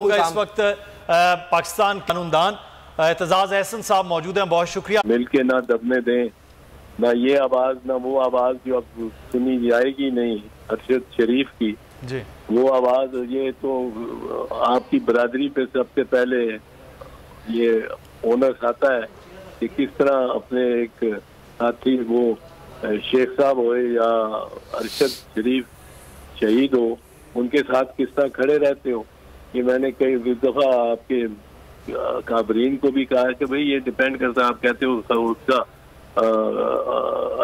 इस वक्त पाकिस्तान कानूनदान एतजाज एहसन साहब मौजूद हैं, बहुत शुक्रिया। मिलके ना दबने दें, ना ये आवाज ना वो आवाज जो अब सुनी जाएगी नहीं अरशद शरीफ की जी, वो आवाज। ये तो आपकी बरादरी पे सबसे पहले ये ओनस आता है कि किस तरह अपने एक साथी वो शेख साहब हो या अरशद शरीफ शहीद हो उनके साथ किस तरह खड़े रहते हो। कि मैंने कई दफा आपके काबरीन को भी कहा कि भाई ये डिपेंड करता है, आप कहते हो उसका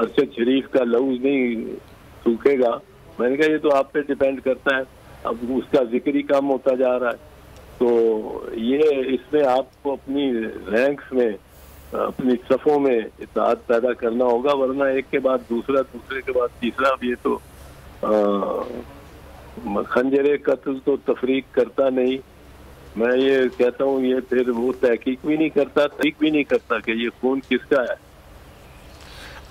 अरशद शरीफ का लफ्ज नहीं सूखेगा, मैंने कहा ये तो आप पे डिपेंड करता है, अब उसका जिक्र ही कम होता जा रहा है। तो ये इसमें आपको अपनी रैंक्स में अपनी सफ़ों में इत्तेहाद पैदा करना होगा, वरना एक के बाद दूसरा दूसरे के बाद तीसरा। अब ये तो खंजरे कत्ल तो तफरीक करता नहीं, मैं ये कहता हूँ ये फिर वो तहकीक भी नहीं करता, तहकीक भी नहीं करता कि ये खून किसका है।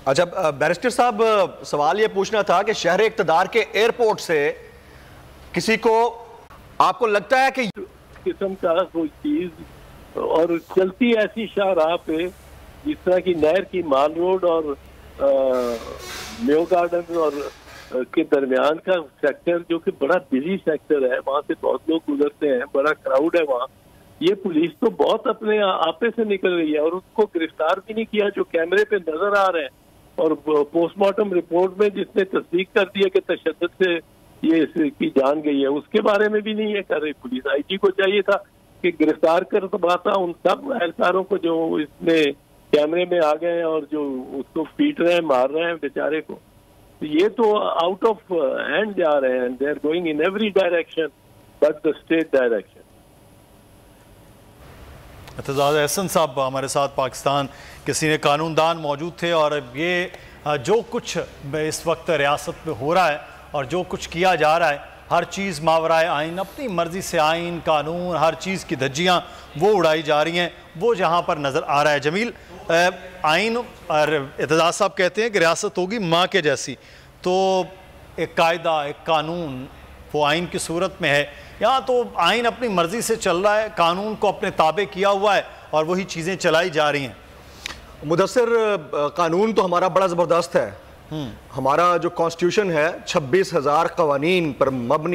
अच्छा बैरिस्टर साहब, सवाल ये पूछना था कि शहर इक़्तिदार के एयरपोर्ट से किसी को आपको लगता है कि किस्म का कोई चीज और चलती ऐसी शाहराह पे जिस तरह की नहर की माल रोड और मेयो गार्डन और के दरमियान का सेक्टर जो कि बड़ा बिजी सेक्टर है, वहाँ से बहुत लोग गुजरते हैं, बड़ा क्राउड है वहाँ। ये पुलिस तो बहुत अपने आपे से निकल रही है और उसको गिरफ्तार भी नहीं किया जो कैमरे पे नजर आ रहे हैं। और पोस्टमार्टम रिपोर्ट में जिसने तस्दीक कर दिया कि तशद्दुद से ये इसकी जान गई है, उसके बारे में भी नहीं है कर रही पुलिस। आईजी को चाहिए था कि गिरफ्तार कर पाता उन सब एहलकारों को जो इसमें कैमरे में आ गए हैं और जो उसको पीट रहे हैं, मार रहे हैं बेचारे को। ये तो आउट ऑफ हैंड जा रहे हैं, they are going in every direction but the state direction. Aitzaz Ahsan sahab हमारे साथ पाकिस्तान के सीनियर कानूनदान मौजूद थे। और ये जो कुछ इस वक्त रियासत में हो रहा है और जो कुछ किया जा रहा है, हर चीज़ मावराए आइन, अपनी मर्ज़ी से आइन कानून हर चीज़ की धज्जियाँ वो उड़ाई जा रही हैं, वो जहाँ पर नज़र आ रहा है। जमील, आइन और एतजाज साहब कहते हैं कि रियासत होगी माँ के जैसी, तो एक कायदा एक कानून वो आइन की सूरत में है। यहाँ तो आइन अपनी मर्ज़ी से चल रहा है, कानून को अपने ताबे किया हुआ है और वही चीज़ें चलाई जा रही हैं। मुदस्सिर, कानून तो हमारा बड़ा ज़बरदस्त है। हमारा जो कॉन्स्टिट्यूशन है 26,000 कवानीन पर मबनी